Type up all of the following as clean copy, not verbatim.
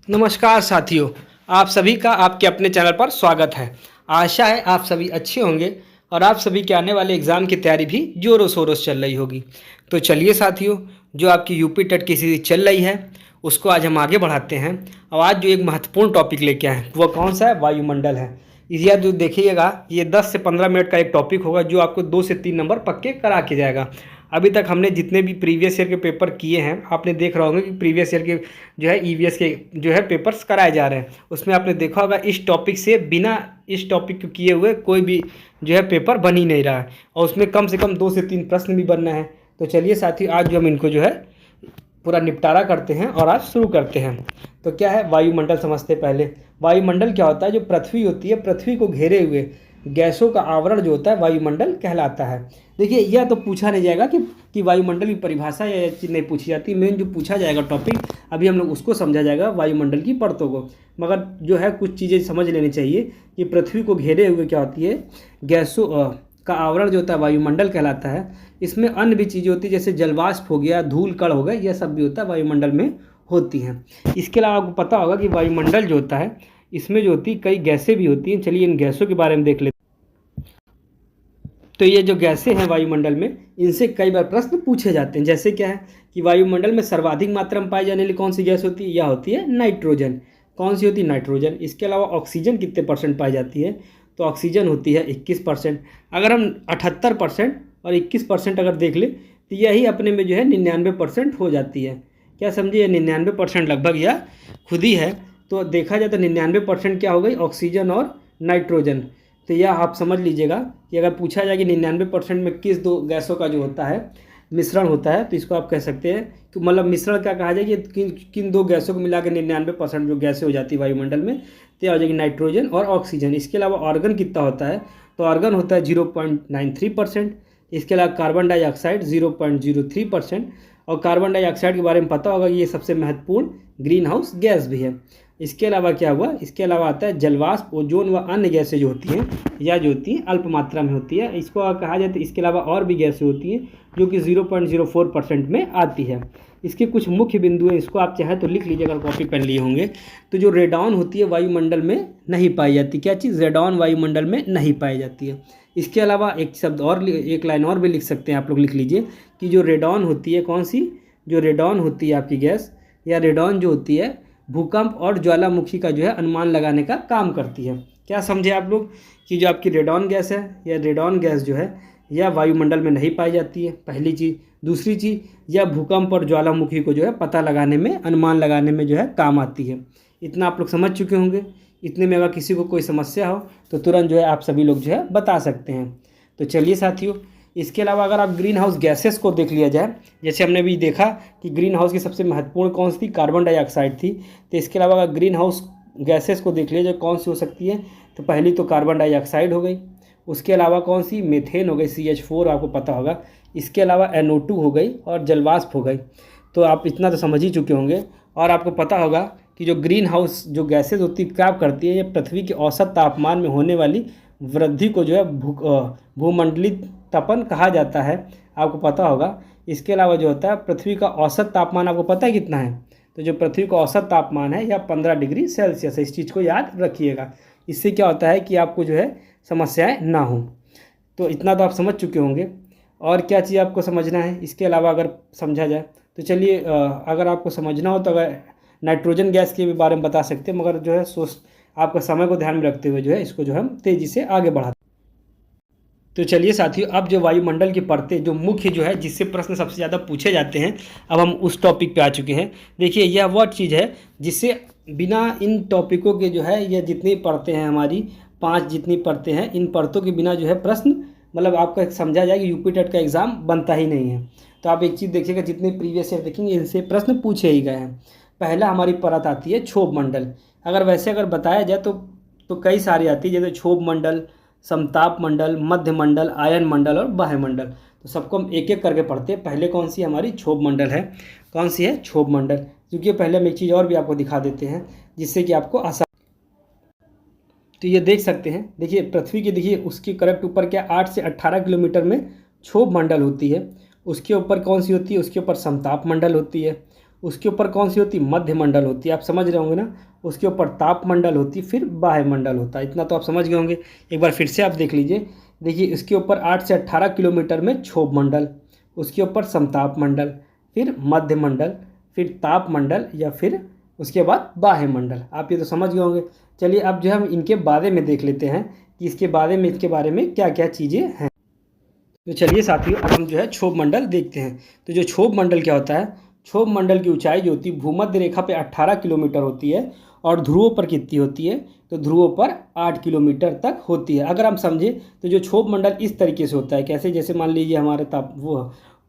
नमस्कार साथियों, आप सभी का आपके अपने चैनल पर स्वागत है। आशा है आप सभी अच्छे होंगे और आप सभी के आने वाले एग्ज़ाम की तैयारी भी ज़ोरों शोरों से चल रही होगी। तो चलिए साथियों, जो आपकी यूपी टेट की सीरीज चल रही है उसको आज हम आगे बढ़ाते हैं। और आज जो एक महत्वपूर्ण टॉपिक लेके आए हैं वो कौन सा है? वायुमंडल है। यह जो देखिएगा, ये 10 से 15 मिनट का एक टॉपिक होगा जो आपको 2 से 3 नंबर पक्के करा के जाएगा। अभी तक हमने जितने भी प्रीवियस ईयर के पेपर किए हैं, आपने देख रहा होगा कि प्रीवियस ईयर के जो है ईवीएस के जो है पेपर्स कराए जा रहे हैं। उसमें आपने देखा होगा इस टॉपिक से बिना इस टॉपिक को किए हुए कोई भी जो है पेपर बन ही नहीं रहा है, और उसमें कम से कम 2 से 3 प्रश्न भी बनना है। तो चलिए साथी, आज जो हम इनको जो है पूरा निपटारा करते हैं और आज शुरू करते हैं। तो क्या है वायुमंडल, समझते पहले। वायुमंडल क्या होता है? जो पृथ्वी होती है, पृथ्वी को घेरे हुए गैसों का आवरण जो होता है वायुमंडल कहलाता है। देखिए, यह तो पूछा नहीं जाएगा कि वायुमंडल की परिभाषा या चीज़ नहीं पूछी जाती। मेन जो पूछा जाएगा टॉपिक, अभी हम लोग उसको समझा जाएगा, वायुमंडल की परतों को। मगर जो है कुछ चीज़ें समझ लेनी चाहिए कि पृथ्वी को घेरे हुए क्या होती है, गैसों का आवरण जो होता है वायुमंडल कहलाता है। इसमें अन्य भी चीज़ें होती है, जैसे जलवाष्प हो गया, धूल कण हो गया, यह सब भी होता है वायुमंडल में होती हैं। इसके अलावा आपको पता होगा कि वायुमंडल जो होता है इसमें जो होती है कई गैसें भी होती हैं। चलिए इन गैसों के बारे में देख लेते हैं। तो ये जो गैसें हैं वायुमंडल में, इनसे कई बार प्रश्न पूछे जाते हैं। जैसे क्या है कि वायुमंडल में सर्वाधिक मात्रा में पाई जाने वाली कौन सी गैस होती है? यह होती है नाइट्रोजन। कौन सी होती है? नाइट्रोजन। इसके अलावा ऑक्सीजन कितने परसेंट पाई जाती है? तो ऑक्सीजन होती है 21%। अगर हम 78% और 21% अगर देख लें तो यही अपने में जो है 99% हो जाती है। क्या समझिए, 99% लगभग यह खुद ही है। तो देखा जाए तो 99% क्या हो गई? ऑक्सीजन और नाइट्रोजन। तो यह आप समझ लीजिएगा कि अगर पूछा जाए कि 99% में किस दो गैसों का जो होता है मिश्रण होता है, तो इसको आप कह सकते हैं कि मतलब मिश्रण क्या कहा जाए कि किन दो गैसों को मिला के 99% जो गैसें हो जाती है वायुमंडल में, तो हो जाएगी नाइट्रोजन और ऑक्सीजन। इसके अलावा ऑर्गन कितना होता है? तो ऑर्गन होता है 0.93%। इसके अलावा कार्बन डाइऑक्साइड 0.03%। और कार्बन डाइऑक्साइड के बारे में पता होगा कि ये सबसे महत्वपूर्ण ग्रीन हाउस गैस भी है। इसके अलावा क्या हुआ? इसके अलावा आता है जलवाष्प, ओजोन व अन्य गैसें जो होती हैं, या जो होती हैं अल्प मात्रा में होती है। इसको कहा जाता है। इसके अलावा और भी गैसें होती हैं जो कि 0.04% में आती है। इसके कुछ मुख्य बिंदु हैं, इसको आप चाहे तो लिख लीजिए अगर कॉपी पेन लिए होंगे। तो जो रेडॉन होती है वायुमंडल में नहीं पाई जाती। क्या चीज़? रेडॉन वायुमंडल में नहीं पाई जाती है। इसके अलावा एक शब्द और, एक लाइन और भी लिख सकते हैं आप लोग, लिख लीजिए कि जो रेडॉन होती है, कौन सी? जो रेडॉन होती है आपकी गैस, या रेडॉन जो होती है भूकंप और ज्वालामुखी का जो है अनुमान लगाने का काम करती है। क्या समझे आप लोग कि जो आपकी रेडॉन गैस है, या रेडॉन गैस जो है यह वायुमंडल में नहीं पाई जाती है, पहली चीज़। दूसरी चीज़, यह भूकंप और ज्वालामुखी को जो है पता लगाने में, अनुमान लगाने में जो है काम आती है। इतना आप लोग समझ चुके होंगे। इतने में अगर किसी को कोई समस्या हो तो तुरंत जो है आप सभी लोग जो है बता सकते हैं। तो चलिए साथियों, इसके अलावा अगर आप ग्रीन हाउस गैसेस को देख लिया जाए, जैसे हमने भी देखा कि ग्रीन हाउस की सबसे महत्वपूर्ण कौन सी थी? कार्बन डाइऑक्साइड थी। तो इसके अलावा अगर ग्रीन हाउस गैसेस को देख लिया जाए कौन सी हो सकती है, तो पहली तो कार्बन डाइऑक्साइड हो गई। उसके अलावा कौन सी? मेथेन हो गई, CH4 आपको पता होगा। इसके अलावा NO2 हो गई और जलवाष्प हो गई। तो आप इतना तो समझ ही चुके होंगे। और आपको पता होगा कि जो ग्रीन हाउस जो गैसेज होती है क्या करती है? ये पृथ्वी के औसत तापमान में होने वाली वृद्धि को जो है भूमंडलीय तपन कहा जाता है, आपको पता होगा। इसके अलावा जो होता है पृथ्वी का औसत तापमान आपको पता है कितना है? तो जो पृथ्वी का औसत तापमान है यह 15 डिग्री सेल्सियस है। इस चीज़ को याद रखिएगा। इससे क्या होता है कि आपको जो है समस्याएं ना हो। तो इतना तो आप समझ चुके होंगे। और क्या चीज़ आपको समझना है इसके अलावा अगर समझा जाए तो? चलिए अगर आपको समझना हो तो अगर नाइट्रोजन गैस के भी बारे में बता सकते हैं, मगर जो है सोच आपका समय को ध्यान में रखते हुए जो है इसको जो हम तेज़ी से आगे बढ़ाते हैं। तो चलिए साथियों, अब जो वायुमंडल की परतें जो मुख्य जो है जिससे प्रश्न सबसे ज़्यादा पूछे जाते हैं, अब हम उस टॉपिक पे आ चुके हैं। देखिए, यह वह चीज़ है जिससे बिना इन टॉपिकों के जो है, यह जितनी परतें हैं हमारी 5 जितनी परतें हैं, इन परतों के बिना जो है प्रश्न मतलब आपको एक समझा जाए कि यूपी टेट का एग्ज़ाम बनता ही नहीं है। तो आप एक चीज़ देखिएगा, जितने प्रीवियस ईयर देखेंगे इनसे प्रश्न पूछे ही गए हैं। पहला हमारी परत आती है क्षोभ मंडल। अगर वैसे अगर बताया जाए तो कई सारी आती है, जैसे क्षोभ मंडल, समताप मंडल, मध्य मंडल, आयन मंडल और बाह्य मंडल। तो सबको हम एक एक करके पढ़ते हैं। पहले कौन सी हमारी क्षोभ मंडल है? कौन सी है? क्षोभ मंडल। क्योंकि पहले हम एक चीज़ और भी आपको दिखा देते हैं जिससे कि आपको आसान। तो ये देख सकते हैं, देखिए पृथ्वी की, देखिए उसकी करेक्ट ऊपर क्या 8 से 18 किलोमीटर में क्षोभ मंडल होती है। उसके ऊपर कौन सी होती है? उसके ऊपर समताप मंडल होती है। उसके ऊपर कौन सी होती है, मध्य मंडल होती है, आप समझ रहे होंगे ना। उसके ऊपर ताप मंडल होती है, फिर बाह्य मंडल होता है। इतना तो आप समझ गए होंगे। एक बार फिर से आप देख लीजिए। देखिए इसके ऊपर 8 से 18 किलोमीटर में क्षोभ मंडल, उसके ऊपर समताप मंडल, फिर मध्य मंडल, फिर ताप मंडल, या फिर उसके बाद बाह्य मंडल। आप ये तो समझ गए होंगे। चलिए अब जो है हम इनके बारे में देख लेते हैं कि इसके बारे में क्या क्या चीज़ें हैं। तो चलिए साथियों अब हम जो है क्षोभ मंडल देखते हैं। तो जो क्षोभ मंडल क्या होता है, क्षोभ मंडल की ऊंचाई जो होती है भूमध्य रेखा पे 18 किलोमीटर होती है, और ध्रुवों पर कितनी होती है, तो ध्रुवों पर 8 किलोमीटर तक होती है। अगर हम समझे तो जो क्षोभ मंडल इस तरीके से होता है, कैसे, जैसे मान लीजिए हमारे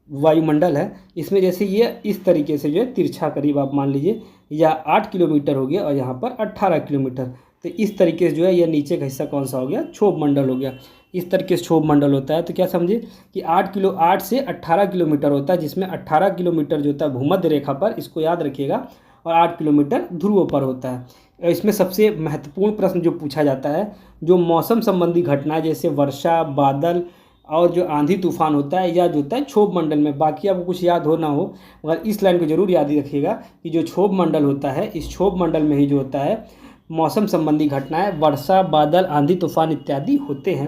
वायुमंडल है, इसमें जैसे ये इस तरीके से जो है तिरछा करीब आप मान लीजिए, या 8 किलोमीटर हो गया और यहाँ पर 18 किलोमीटर। तो इस तरीके से जो है यह नीचे का हिस्सा कौन सा हो गया, क्षोभ मंडल हो गया। इस तरीके से क्षोभ मंडल होता है। तो क्या समझे कि 8 से 18 किलोमीटर होता है, जिसमें 18 किलोमीटर जो होता है भूमध्य रेखा पर, इसको याद रखिएगा, और 8 किलोमीटर ध्रुवों पर होता है। इसमें सबसे महत्वपूर्ण प्रश्न जो पूछा जाता है, जो मौसम संबंधी घटनाएं जैसे वर्षा, बादल और जो आंधी तूफान होता है, या जो होता है क्षोभ मंडल में। बाकी आपको कुछ याद हो ना हो, मगर इस लाइन को जरूर याद ही रखिएगा कि जो क्षोभ मंडल होता है, इस क्षोभ मंडल में ही जो होता है मौसम संबंधी घटनाएं, वर्षा, बादल, आंधी तूफान इत्यादि होते हैं।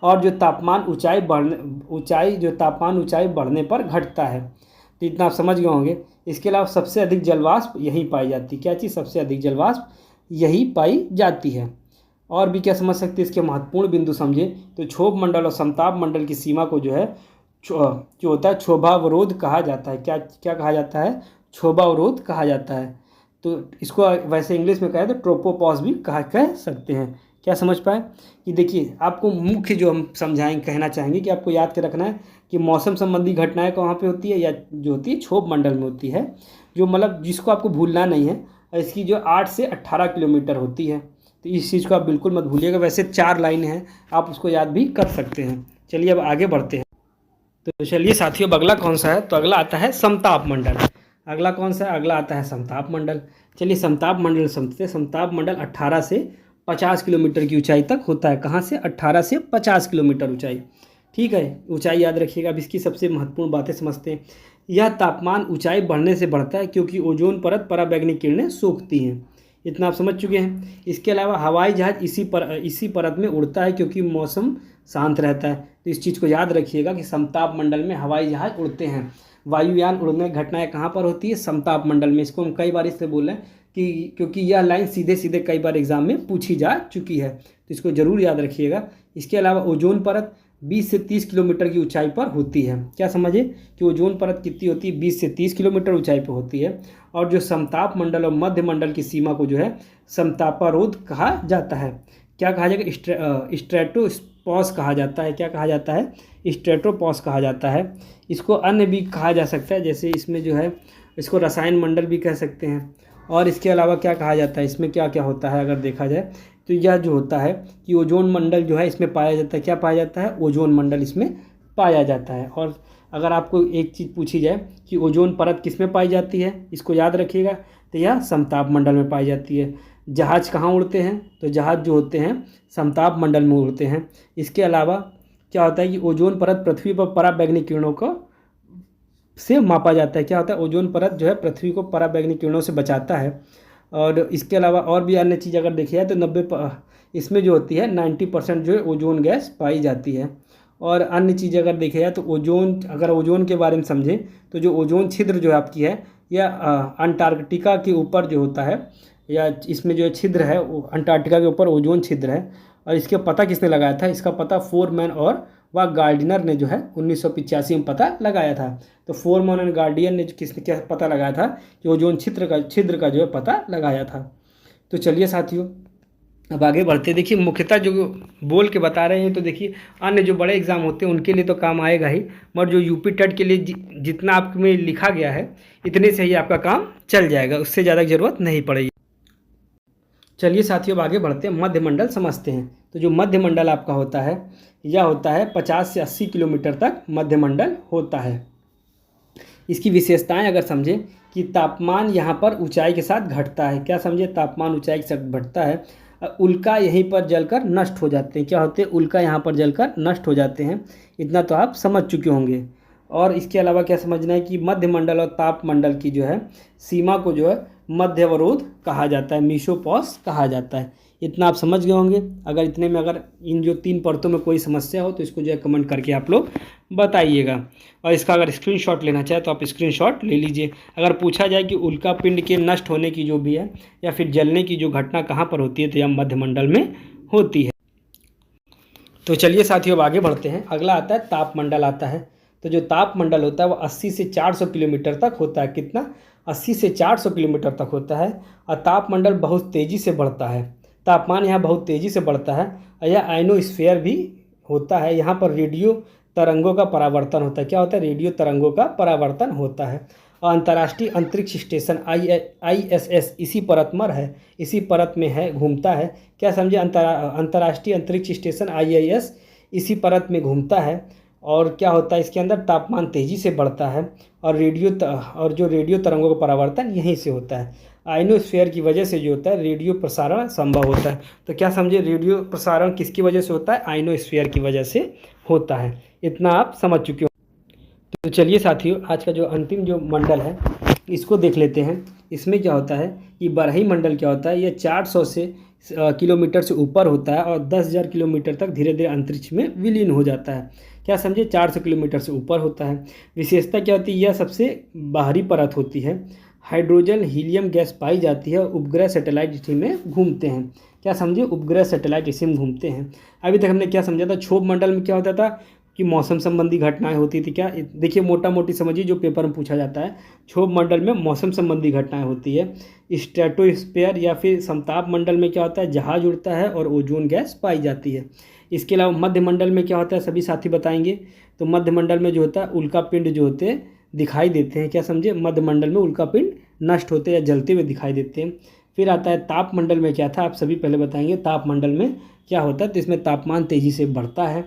और जो तापमान ऊंचाई बढ़ने पर घटता है। तो इतना आप समझ गए होंगे। इसके अलावा सबसे अधिक जलवाष्प यहीं पाई जाती है। क्या चीज़, सबसे अधिक जलवाष्प यही पाई जाती है। और भी क्या समझ सकते हैं इसके महत्वपूर्ण बिंदु समझे, तो क्षोभ मंडल और समताप मंडल की सीमा को जो है जो होता है क्षोभावरोध कहा जाता है। क्या क्या कहा जाता है, क्षोभावरोध कहा जाता है। तो इसको वैसे इंग्लिश में कहें तो ट्रोपोपॉज भी कह सकते हैं। क्या समझ पाए कि देखिए आपको मुख्य जो हम समझाएंगे, कहना चाहेंगे कि आपको याद के रखना है कि मौसम संबंधी घटनाएं कहाँ पे होती है, या जो होती है क्षोभ मंडल में होती है, जो मतलब जिसको आपको भूलना नहीं है। इसकी जो 8 से 18 किलोमीटर होती है। तो इस चीज़ को आप बिल्कुल मत भूलिएगा। वैसे 4 लाइन हैं, आप उसको याद भी कर सकते हैं। चलिए अब आगे बढ़ते हैं। तो चलिए साथियों अब अगला कौन सा है, तो अगला आता है समताप मंडल। अगला कौन सा है, अगला आता है समताप मंडल। चलिए समताप मंडल समझते हैं। समताप मंडल 18 से 50 किलोमीटर की ऊंचाई तक होता है। कहाँ से, 18 से 50 किलोमीटर ऊंचाई। ठीक है, ऊंचाई याद रखिएगा। अब इसकी सबसे महत्वपूर्ण बातें समझते हैं। यह तापमान ऊंचाई बढ़ने से बढ़ता है क्योंकि ओजोन परत पराबैंगनी किरणें सोखती हैं। इतना आप समझ चुके हैं। इसके अलावा हवाई जहाज इसी परत में उड़ता है क्योंकि मौसम शांत रहता है। तो इस चीज़ को याद रखिएगा कि समताप मंडल में हवाई जहाज उड़ते हैं। वायुयान उड़ने की घटनाएं कहाँ पर होती है, समताप मंडल में। इसको हम कई बार इससे बोल रहे हैं कि क्योंकि यह लाइन सीधे सीधे कई बार एग्जाम में पूछी जा चुकी है, तो इसको जरूर याद रखिएगा। इसके अलावा ओजोन परत 20 से 30 किलोमीटर की ऊंचाई पर होती है। क्या समझे कि ओजोन परत कितनी होती है, 20 से 30 किलोमीटर ऊंचाई पर होती है। और जो समताप मंडल और मध्य मंडल की सीमा को जो है समतापारोध कहा जाता है। क्या कहा जाएगा, स्ट्रेटोपॉज कहा जाता है। क्या कहा जाता है, स्ट्रेटोपॉज कहा जाता है। इसको अन्य भी कहा जा सकता है, जैसे इसमें जो है इसको रसायन मंडल भी कह सकते हैं। और इसके अलावा क्या कहा जाता है, इसमें क्या क्या होता है अगर देखा जाए तो यह जो होता है कि ओजोन मंडल जो है इसमें पाया जाता है। क्या पाया जाता है, ओजोन मंडल इसमें पाया जाता है। और अगर आपको एक चीज़ पूछी जाए कि ओजोन परत किस में पाई जाती है, इसको याद रखिएगा, तो यह समताप मंडल में पाई जाती है। जहाज कहाँ उड़ते हैं, तो जहाज जो होते हैं समताप मंडल में उड़ते हैं। इसके अलावा क्या होता है कि ओजोन परत पृथ्वी पर पराबैंगनी किरणों को से मापा जाता है। क्या होता है, ओजोन परत जो है पृथ्वी को पराबैंगनी किरणों से बचाता है। और इसके अलावा और भी अन्य चीज़ अगर देखी जाए तो इसमें जो होती है 90% जो है ओजोन गैस पाई जाती है। और अन्य चीज़ अगर देखा जाए तो ओजोन के बारे में समझें तो जो ओजोन छिद्र जो आपकी है या अंटार्कटिका के ऊपर जो होता है, या इसमें जो छिद्र है वो अंटार्कटिका के ऊपर ओजोन छिद्र है। और इसका पता किसने लगाया था, इसका पता फोरमैन और वह गार्डिनर ने जो है 1985 में पता लगाया था। तो फोरमैन और गार्डियन ने किसने क्या पता लगाया था, कि ओजोन छिद्र का जो है पता लगाया था। तो चलिए साथियों अब आगे बढ़ते। देखिए मुख्यतः जो बोल के बता रहे हैं, तो देखिए अन्य जो बड़े एग्जाम होते हैं उनके लिए तो काम आएगा ही, मगर जो यूपी टेट के लिए जितना आप में लिखा गया है इतने से ही आपका काम चल जाएगा, उससे ज़्यादा ज़रूरत नहीं पड़ेगी। चलिए साथियों अब आगे बढ़ते हैं, मध्य मंडल समझते हैं। तो जो मध्य मंडल आपका होता है यह होता है 50 से 80 किलोमीटर तक मध्य मंडल होता है। इसकी विशेषताएं अगर समझें कि तापमान यहाँ पर ऊंचाई के साथ घटता है। क्या समझे, तापमान ऊंचाई के साथ घटता है। उल्का यहीं पर जलकर नष्ट हो जाते हैं। क्या होते हैं, उल्का यहाँ पर जलकर नष्ट हो जाते हैं। इतना तो आप समझ चुके होंगे। और इसके अलावा क्या समझना है कि मध्य मंडल और ताप मंडल की जो है सीमा को जो है मध्य अवरोध कहा जाता है, मीसोपॉज कहा जाता है। इतना आप समझ गए होंगे। अगर इतने में अगर इन जो 3 परतों में कोई समस्या हो तो इसको जो है कमेंट करके आप लोग बताइएगा। और इसका अगर स्क्रीनशॉट लेना चाहे तो आप स्क्रीनशॉट ले लीजिए। अगर पूछा जाए कि उल्का पिंड के नष्ट होने की जो भी है या फिर जलने की जो घटना कहाँ पर होती है तो यह मध्यमंडल में होती है। तो चलिए साथियों अब आगे बढ़ते हैं। अगला आता है तापमंडल आता है। तो जो तापमंडल होता है वो 80 से 400 किलोमीटर तक होता है। कितना? 80 से 400 किलोमीटर तक होता है। और तापमंडल बहुत तेज़ी से बढ़ता है। तापमान यहाँ बहुत तेज़ी से बढ़ता है। और यह आयनोस्फीयर भी होता है। यहाँ पर रेडियो तरंगों का परावर्तन होता है। क्या होता है? रेडियो तरंगों का परावर्तन होता है। और अंतर्राष्ट्रीय अंतरिक्ष स्टेशन ISS इसी परत में है, इसी परत में है, घूमता है। क्या समझे? अंतर्राष्ट्रीय अंतरिक्ष स्टेशन IIS इसी परत में घूमता है। और क्या होता है इसके अंदर? तापमान तेज़ी से बढ़ता है और जो रेडियो तरंगों का परावर्तन यहीं से होता है। आयनोस्फीयर की वजह से जो होता है रेडियो प्रसारण संभव होता है। तो क्या समझे? रेडियो प्रसारण किसकी वजह से होता है? आयनोस्फीयर की वजह से होता है। इतना आप समझ चुके हो। तो चलिए साथियों आज का जो अंतिम जो मंडल है इसको देख लेते हैं। इसमें क्या होता है कि बारही मंडल क्या होता है? ये 400 से किलोमीटर से ऊपर होता है और 10,000 किलोमीटर तक धीरे धीरे अंतरिक्ष में विलीन हो जाता है। क्या समझे? 400 किलोमीटर से ऊपर होता है। विशेषता क्या होती है? यह सबसे बाहरी परत होती है। हाइड्रोजन हीलियम गैस पाई जाती है। उपग्रह सैटेलाइट इसी में घूमते हैं। क्या समझे? उपग्रह सैटेलाइट इसी में घूमते हैं। अभी तक हमने क्या समझा था? क्षोभ मंडल में क्या होता था कि मौसम संबंधी घटनाएं होती थी। क्या? देखिए मोटा मोटी समझिए जो पेपर में पूछा जाता है। क्षोभ मंडल में मौसम संबंधी घटनाएं होती है। स्ट्रेटोस्फीयर या फिर समताप मंडल में क्या होता है? जहाज उड़ता है और ओजोन गैस पाई जाती है। इसके अलावा मध्य मंडल में क्या होता है? सभी साथी बताएंगे। तो मध्य मंडल में जो होता है उल्का पिंड जो होते हैं दिखाई देते हैं। क्या समझे? मध्य मंडल में उल्का पिंड नष्ट होते या जलते हुए दिखाई देते हैं। फिर आता है तापमंडल में क्या था? आप सभी पहले बताएंगे तापमंडल में क्या होता है। तो इसमें तापमान तेज़ी से बढ़ता है।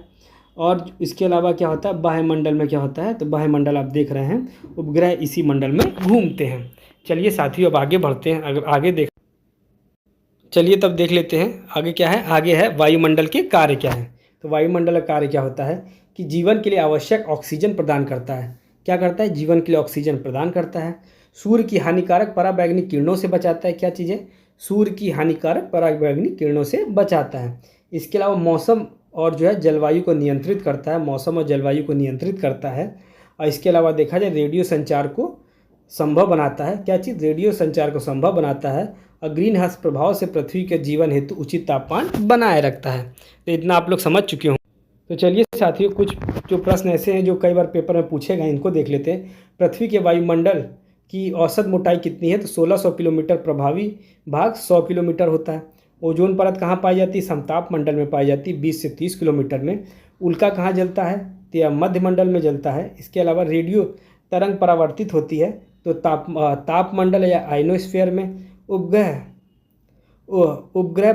और इसके अलावा क्या होता है? वायुमंडल में क्या होता है? तो वायुमंडल आप देख रहे हैं उपग्रह इसी मंडल में घूमते हैं। चलिए साथियों अब आगे बढ़ते हैं। अगर आगे चलिए तब देख लेते हैं आगे क्या है। आगे है वायुमंडल के कार्य क्या है। तो वायुमंडल का कार्य क्या होता है कि जीवन के लिए आवश्यक ऑक्सीजन प्रदान करता है। क्या करता है? जीवन के लिए ऑक्सीजन प्रदान करता है। सूर्य की हानिकारक पराबैंगनी किरणों से बचाता है। क्या चीज़ें? सूर्य की हानिकारक पराबैंगनी किरणों से बचाता है। इसके अलावा मौसम और जो है जलवायु को नियंत्रित करता है। मौसम और जलवायु को नियंत्रित करता है। और इसके अलावा देखा जाए रेडियो संचार को संभव बनाता है। क्या चीज़? रेडियो संचार को संभव बनाता है। और ग्रीन हाउस प्रभाव से पृथ्वी के जीवन हेतु उचित तापमान बनाए रखता है। तो इतना आप लोग समझ चुके हों। तो चलिए साथियों कुछ जो प्रश्न ऐसे हैं जो कई बार पेपर में पूछे गए इनको देख लेते हैं। पृथ्वी के वायुमंडल की औसत मोटाई कितनी है? तो 1600 किलोमीटर। प्रभावी भाग 100 किलोमीटर होता है। ओजोन परत कहाँ पाई जाती है? समताप मंडल में पाई जाती है 20 से 30 किलोमीटर में। उल्का कहाँ जलता है? तो यह मध्य मंडल में जलता है। इसके अलावा रेडियो तरंग परावर्तित होती है तो तापमंडल या आयनोस्फीयर में। उपग्रह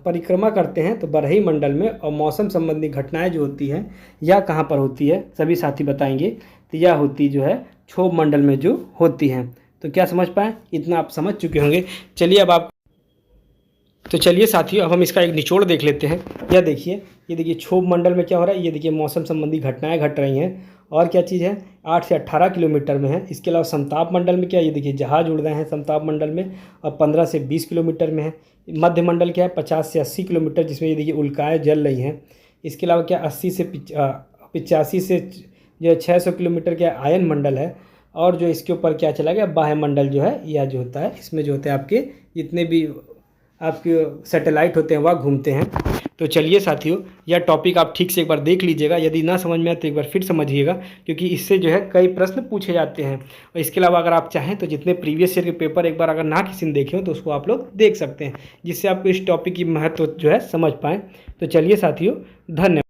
परिक्रमा करते हैं तो बारही मंडल में। और मौसम संबंधी घटनाएं जो होती हैं यह कहाँ पर होती है? सभी साथी बताएंगे। तो यह होती जो है क्षोभ मंडल में जो होती हैं। तो क्या समझ पाएँ? इतना आप समझ चुके होंगे। चलिए साथियों अब हम इसका एक निचोड़ देख लेते हैं। यह देखिए, ये देखिए क्षोभ मंडल में क्या हो रहा है। ये देखिए मौसम संबंधी घटनाएं घट रही हैं। और क्या चीज़ है? 8 से 18 किलोमीटर में है। इसके अलावा समताप मंडल में क्या है? ये देखिए जहाज उड़ रहे हैं समताप मंडल में और 15 से 20 किलोमीटर में है। मध्य मंडल क्या है? 50 से 80 किलोमीटर जिसमें ये देखिए उल्काएँ जल रही हैं। इसके अलावा क्या 80 से 85 से जो है 600 किलोमीटर का आयन मंडल है। और जो इसके ऊपर क्या चला गया वायुमंडल जो है यह जो होता है इसमें जो होते हैं आपके जितने भी आपके सैटेलाइट होते हैं वह घूमते हैं। तो चलिए साथियों यह टॉपिक आप ठीक से एक बार देख लीजिएगा। यदि ना समझ में आए तो एक बार फिर समझिएगा क्योंकि इससे जो है कई प्रश्न पूछे जाते हैं। और इसके अलावा अगर आप चाहें तो जितने प्रीवियस ईयर के पेपर एक बार अगर ना किसी ने देखे हो तो उसको आप लोग देख सकते हैं जिससे आपको इस टॉपिक की महत्व जो है समझ पाएँ। तो चलिए साथियों धन्यवाद।